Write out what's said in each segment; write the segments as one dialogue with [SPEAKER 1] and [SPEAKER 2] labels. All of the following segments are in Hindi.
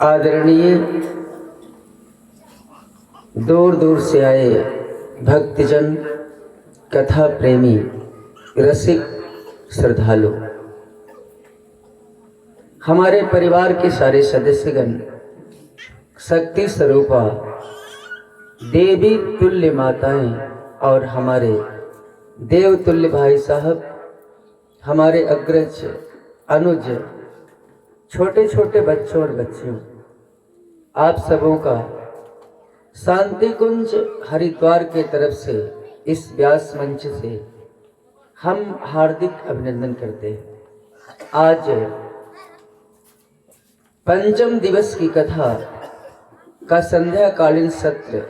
[SPEAKER 1] आदरणीय दूर दूर से आए भक्तजन, कथा प्रेमी, रसिक, श्रद्धालु, हमारे परिवार के सारे सदस्यगण, शक्ति स्वरूपा देवी तुल्य माताएं और हमारे देव तुल्य भाई साहब, हमारे अग्रज, अनुज, छोटे छोटे बच्चों और बच्चियों, आप सबों का शांति कुंज हरिद्वार के तरफ से इस व्यास मंच से हम हार्दिक अभिनंदन करते हैं। आज पंचम दिवस की कथा का संध्याकालीन सत्र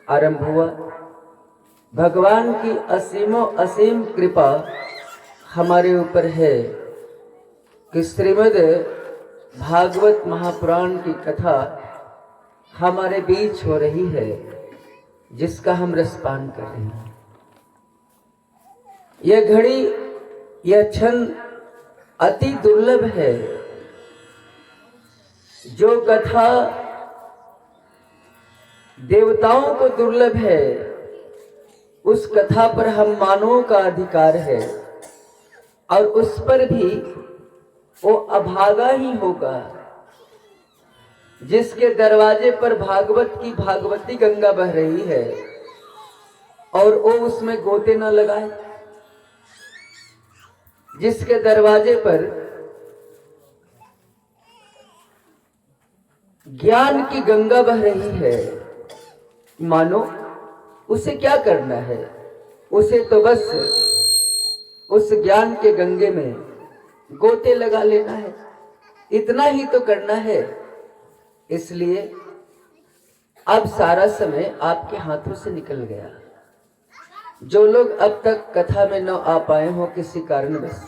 [SPEAKER 1] आरंभ हुआ। भगवान की असीमों असीम कृपा हमारे ऊपर है कि श्रीमद् भागवत महापुराण की कथा हमारे बीच हो रही है, जिसका हम रसपान कर रहे हैं। यह घड़ी, यह क्षण अति दुर्लभ है। जो कथा देवताओं को दुर्लभ है, उस कथा पर हम मानवों का अधिकार है, और उस पर भी वो अभागा ही होगा जिसके दरवाजे पर भागवत की भागवती गंगा बह रही है और वो उसमें गोते न लगाए। जिसके दरवाजे पर ज्ञान की गंगा बह रही है, मानो उसे क्या करना है? उसे तो बस उस ज्ञान के गंगे में गोते लगा लेना है, इतना ही तो करना है। इसलिए अब सारा समय आपके हाथों से निकल गया। जो लोग अब तक कथा में न आ पाए हो किसी कारणवश,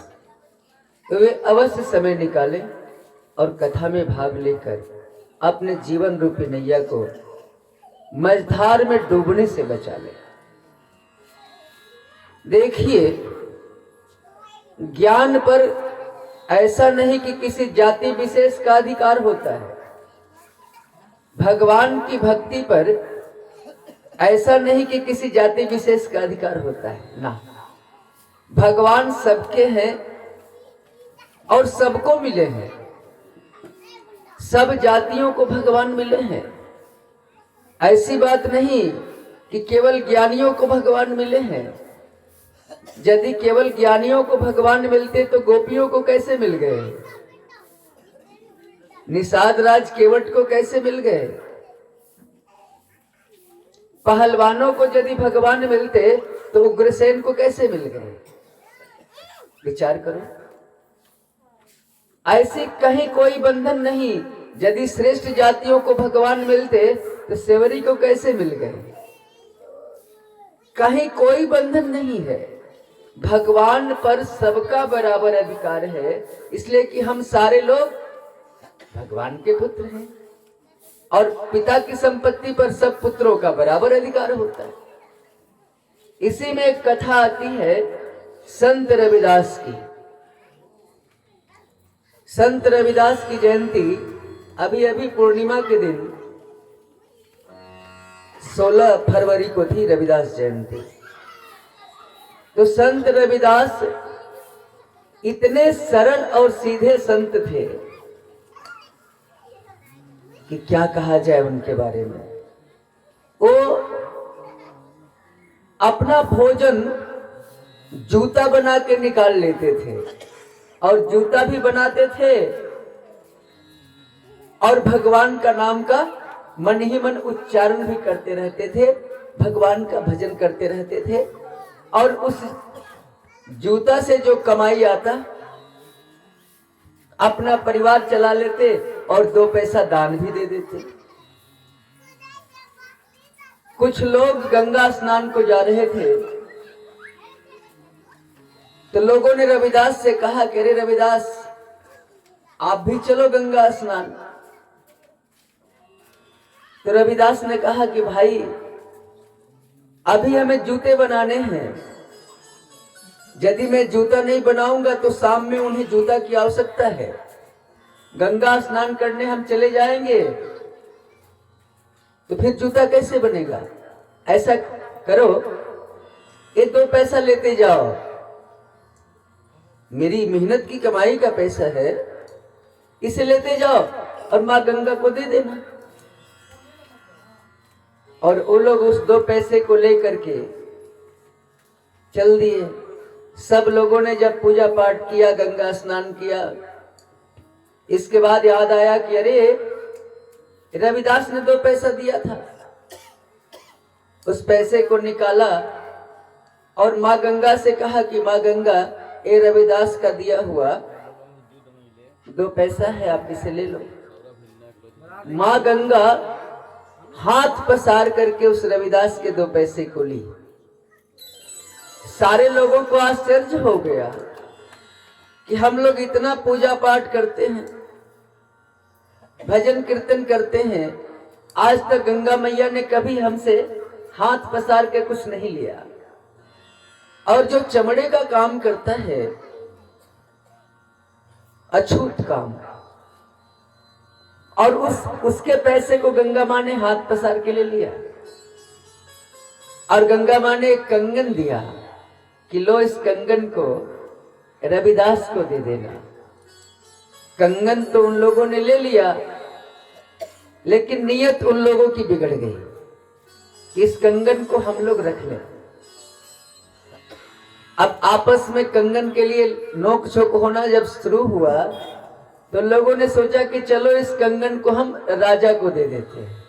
[SPEAKER 1] तो वे अवश्य समय निकालें और कथा में भाग लेकर अपने जीवन रूपी नैया को मझधार में डूबने से बचा लें। देखिए, ज्ञान पर ऐसा नहीं कि किसी जाति विशेष का अधिकार होता है। भगवान की भक्ति पर ऐसा नहीं कि किसी जाति विशेष का अधिकार होता है ना। भगवान सबके हैं और सबको मिले हैं। सब जातियों को भगवान मिले हैं। ऐसी बात नहीं कि केवल ज्ञानियों को भगवान मिले हैं। यदि केवल ज्ञानियों को भगवान मिलते तो गोपियों को कैसे मिल गए? निषाद राज केवट को कैसे मिल गए? पहलवानों को यदि भगवान मिलते तो उग्रसेन को कैसे मिल गए? विचार करो। ऐसी कहीं कोई बंधन नहीं। यदि श्रेष्ठ जातियों को भगवान मिलते तो सेवरी को कैसे मिल गए? कहीं कोई बंधन नहीं है। भगवान पर सबका बराबर अधिकार है, इसलिए कि हम सारे लोग भगवान के पुत्र हैं और पिता की संपत्ति पर सब पुत्रों का बराबर अधिकार होता है। इसी में एक कथा आती है संत रविदास की। संत रविदास की जयंती अभी अभी पूर्णिमा के दिन 16 फरवरी को थी रविदास जयंती। तो संत रविदास इतने सरल और सीधे संत थे कि क्या कहा जाए उनके बारे में। वो अपना भोजन जूता बना के निकाल लेते थे और जूता भी बनाते थे और भगवान का नाम का मन ही मन उच्चारण भी करते रहते थे, भगवान का भजन करते रहते थे। और उस जूता से जो कमाई आता अपना परिवार चला लेते और 2 पैसा दान भी दे देते। कुछ लोग गंगा स्नान को जा रहे थे तो लोगों ने रविदास से कहा कि अरे रविदास, आप भी चलो गंगा स्नान। तो रविदास ने कहा कि भाई, अभी हमें जूते बनाने हैं। यदि मैं जूता नहीं बनाऊंगा तो शाम में उन्हें जूता की आवश्यकता है। गंगा स्नान करने हम चले जाएंगे तो फिर जूता कैसे बनेगा? ऐसा करो, ये 2 पैसा लेते जाओ, मेरी मेहनत की कमाई का पैसा है, इसे लेते जाओ और माँ गंगा को दे देना। और वो लोग उस 2 पैसे को लेकर के चल दिए। सब लोगों ने जब पूजा पाठ किया, गंगा स्नान किया, इसके बाद याद आया कि अरे रविदास ने 2 पैसा दिया था। उस पैसे को निकाला और माँ गंगा से कहा कि माँ गंगा, ये रविदास का दिया हुआ 2 पैसा है, आप इसे ले लो। माँ गंगा हाथ पसार करके उस रविदास के 2 पैसे को ली। सारे लोगों को आश्चर्य हो गया कि हम लोग इतना पूजा पाठ करते हैं, भजन कीर्तन करते हैं, आज तक गंगा मैया ने कभी हमसे हाथ पसार के कुछ नहीं लिया। और जो चमड़े का काम करता है, अछूत काम, और उसके पैसे को गंगा माँ ने हाथ पसार के ले लिया। और गंगा माँ ने एक कंगन दिया कि लो, इस कंगन को रविदास को दे देना। कंगन तो उन लोगों ने ले लिया, लेकिन नियत उन लोगों की बिगड़ गई कि इस कंगन को हम लोग रख लें। अब आपस में कंगन के लिए नोक झोंक होना जब शुरू हुआ तो लोगों ने सोचा कि चलो इस कंगन को हम राजा को दे देते हैं।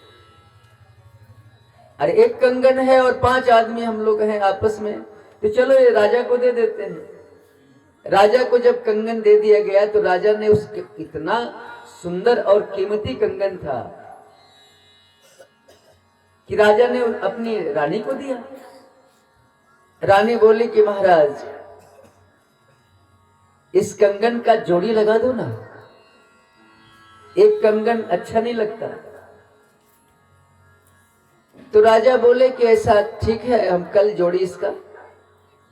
[SPEAKER 1] अरे एक कंगन है और 5 आदमी हम लोग हैं आपस में, तो चलो ये राजा को दे देते हैं। राजा को जब कंगन दे दिया गया तो राजा ने उसके, इतना सुंदर और कीमती कंगन था कि राजा ने अपनी रानी को दिया। रानी बोली कि महाराज, इस कंगन का जोड़ी लगा दो ना, एक कंगन अच्छा नहीं लगता। तो राजा बोले कि ऐसा ठीक है, हम कल जोड़ी इसका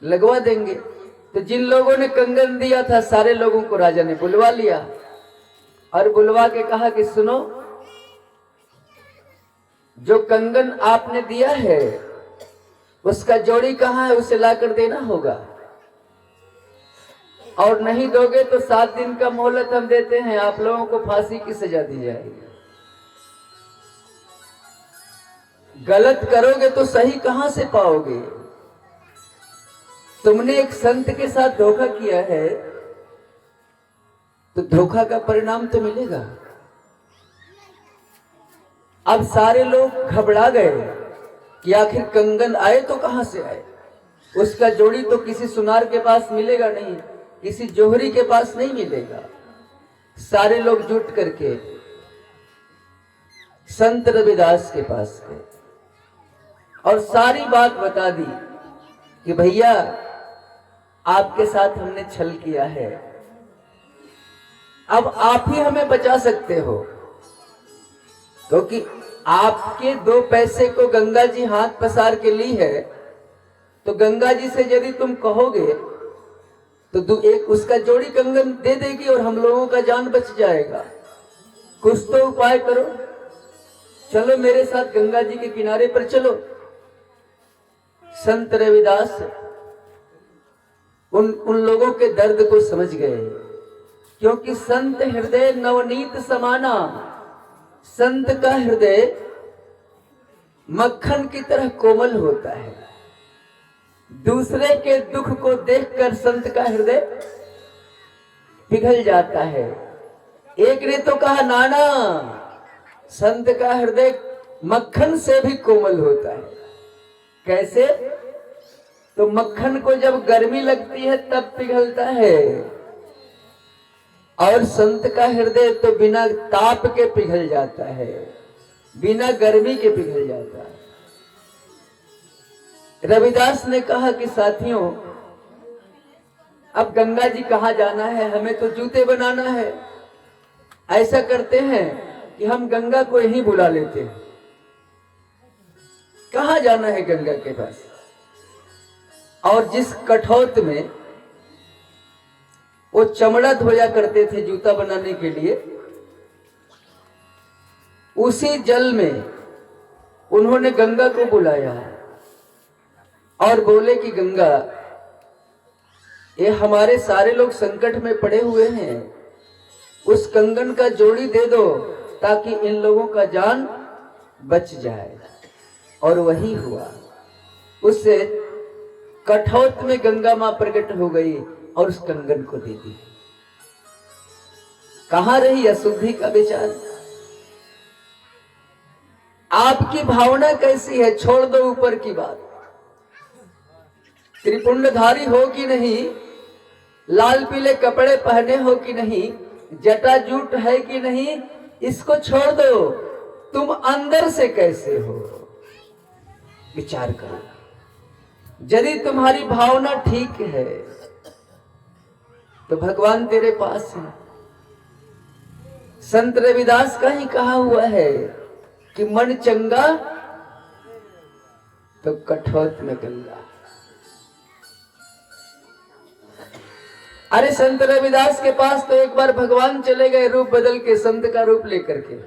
[SPEAKER 1] लगवा देंगे। तो जिन लोगों ने कंगन दिया था, सारे लोगों को राजा ने बुलवा लिया और बुलवा के कहा कि सुनो, जो कंगन आपने दिया है उसका जोड़ी कहाँ है, उसे लाकर देना होगा, और नहीं दोगे तो 7 दिन का मोहलत हम देते हैं, आप लोगों को फांसी की सजा दी जाएगी। गलत करोगे तो सही कहां से पाओगे? तुमने एक संत के साथ धोखा किया है तो धोखा का परिणाम तो मिलेगा। अब सारे लोग घबरा गए कि आखिर कंगन आए तो कहां से आए, उसका जोड़ी तो किसी सुनार के पास मिलेगा नहीं, किसी जोहरी के पास नहीं मिलेगा। सारे लोग जुट करके संत रविदास के पास गए और सारी बात बता दी कि भैया, आपके साथ हमने छल किया है, अब आप ही हमें बचा सकते हो, क्योंकि आपके 2 पैसे को गंगा जी हाथ पसार के ली है, तो गंगा जी से यदि तुम कहोगे तो एक उसका जोड़ी कंगन दे देगी और हम लोगों का जान बच जाएगा। कुछ तो उपाय करो, चलो मेरे साथ गंगा जी के किनारे पर चलो। संत रविदास उन लोगों के दर्द को समझ गए, क्योंकि संत हृदय नवनीत समाना, संत का हृदय मक्खन की तरह कोमल होता है। दूसरे के दुख को देखकर संत का हृदय पिघल जाता है। एक ने तो कहा, नाना, संत का हृदय मक्खन से भी कोमल होता है। कैसे? तो मक्खन को जब गर्मी लगती है तब पिघलता है, और संत का हृदय तो बिना ताप के पिघल जाता है, बिना गर्मी के पिघल जाता है। रविदास ने कहा कि साथियों, अब गंगा जी कहाँ जाना है, हमें तो जूते बनाना है। ऐसा करते हैं कि हम गंगा को यहीं बुला लेते हैं। कहाँ जाना है गंगा के पास? और जिस कठौत में वो चमड़ा धोया करते थे जूता बनाने के लिए, उसी जल में उन्होंने गंगा को बुलाया और बोले कि गंगा, ये हमारे सारे लोग संकट में पड़े हुए हैं, उस कंगन का जोड़ी दे दो ताकि इन लोगों का जान बच जाए। और वही हुआ। उससे कठौत में गंगा मां प्रकट हो गई और उस कंगन को दे दी। कहां रही अशुद्धि का विचार? आपकी भावना कैसी है? छोड़ दो ऊपर की बात। त्रिपुंडधारी हो कि नहीं, लाल पीले कपड़े पहने हो कि नहीं, जटा जूट है कि नहीं, इसको छोड़ दो। तुम अंदर से कैसे हो, विचार करो। यदि तुम्हारी भावना ठीक है तो भगवान तेरे पास है। संत रविदास का ही कहा हुआ है कि मन चंगा तो कठौत में गंगा। अरे संत रविदास के पास तो एक बार भगवान चले गए रूप बदल के, संत का रूप लेकर के,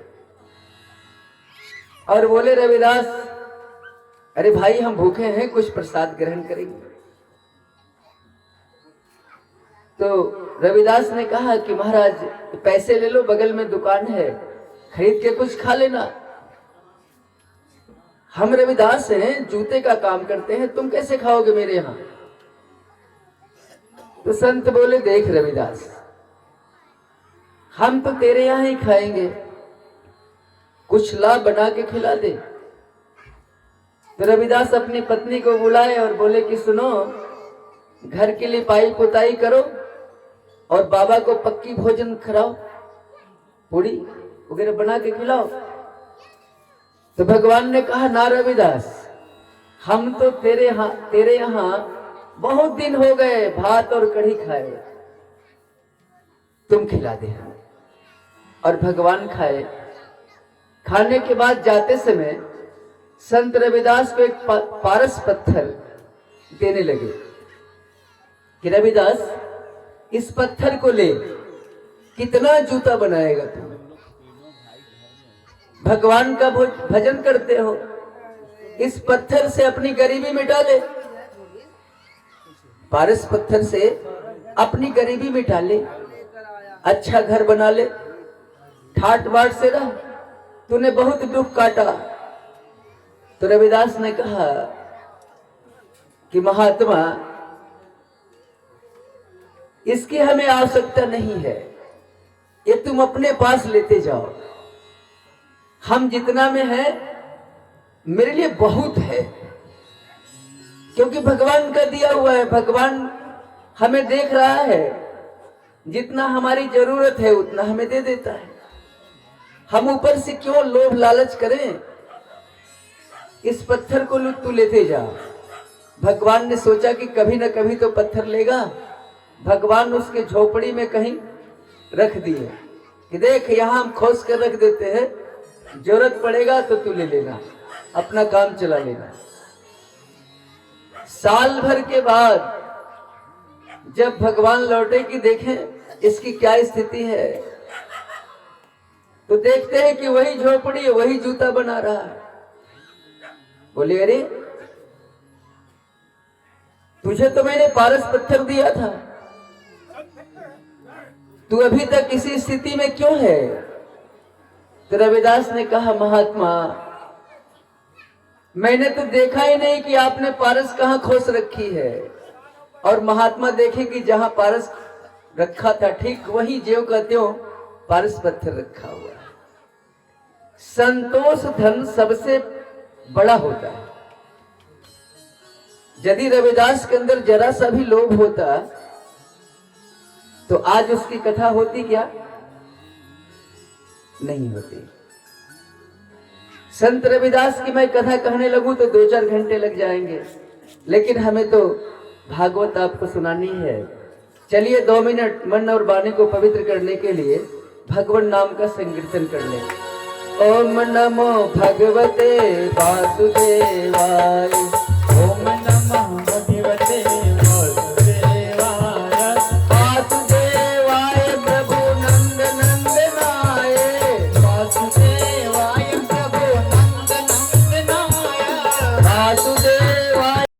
[SPEAKER 1] और बोले रविदास, अरे भाई हम भूखे हैं, कुछ प्रसाद ग्रहण करेंगे। तो रविदास ने कहा कि महाराज पैसे ले लो, बगल में दुकान है, खरीद के कुछ खा लेना। हम रविदास हैं, जूते का काम करते हैं, तुम कैसे खाओगे मेरे यहां? तो संत बोले, देख रविदास, हम तो तेरे यहां ही खाएंगे, कुछ ला बना के खिला दे। तो रविदास अपनी पत्नी को बुलाए और बोले कि सुनो, घर के लिए पाई पुताई करो और बाबा को पक्की भोजन खिलाओ, पूड़ी वगैरह बना के खिलाओ। तो भगवान ने कहा, ना रविदास, हम तो तेरे यहां बहुत दिन हो गए भात और कढ़ी खाए, तुम खिला दे। और भगवान खाए। खाने के बाद जाते समय संत रविदास को एक पारस पत्थर देने लगे कि रविदास, इस पत्थर को ले, कितना जूता बनाएगा तुम? भगवान का भजन करते हो, इस पत्थर से अपनी गरीबी मिटा ले। पारस पत्थर से अपनी गरीबी मिटा ले, अच्छा घर बना ले, ठाट बाट से रह, तूने बहुत दुख काटा। तो रविदास ने कहा कि महात्मा, इसकी हमें आवश्यकता नहीं है, ये तुम अपने पास लेते जाओ। हम जितना में है मेरे लिए बहुत है, क्योंकि भगवान का दिया हुआ है। भगवान हमें देख रहा है, जितना हमारी जरूरत है उतना हमें दे देता है। हम ऊपर से क्यों लोभ लालच करें? इस पत्थर को तू लेते जा। भगवान ने सोचा कि कभी ना कभी तो पत्थर लेगा। भगवान उसके झोपड़ी में कहीं रख दिए कि देख, यहां हम खोस कर रख देते हैं, जरूरत पड़ेगा तो तू ले लेना, अपना काम चला लेना। साल भर के बाद जब भगवान लौटे कि देखें इसकी क्या स्थिति है, तो देखते हैं कि वही झोपड़ी, वही जूता बना रहा है। बोले, अरे तुझे तो मैंने पारस पत्थर दिया था, तू अभी तक इसी स्थिति में क्यों है? तो रविदास ने कहा, महात्मा, मैंने तो देखा ही नहीं कि आपने पारस कहां खोस रखी है। और महात्मा देखे कि जहां पारस रखा था ठीक वहीं ज्यों का त्यों पारस पत्थर रखा हुआ है। संतोष धन सबसे बड़ा होता है। यदि रविदास के अंदर जरा सा भी लोभ होता तो आज उसकी कथा होती क्या? नहीं होती। संत रविदास की मैं कथा कहने लगूं तो 2-4 घंटे लग जाएंगे, लेकिन हमें तो भागवत आपको सुनानी है। चलिए 2 मिनट मन और वाणी को पवित्र करने के लिए भगवान नाम का संकीर्तन कर लें। ओम नमो भगवते वासुदेवाय।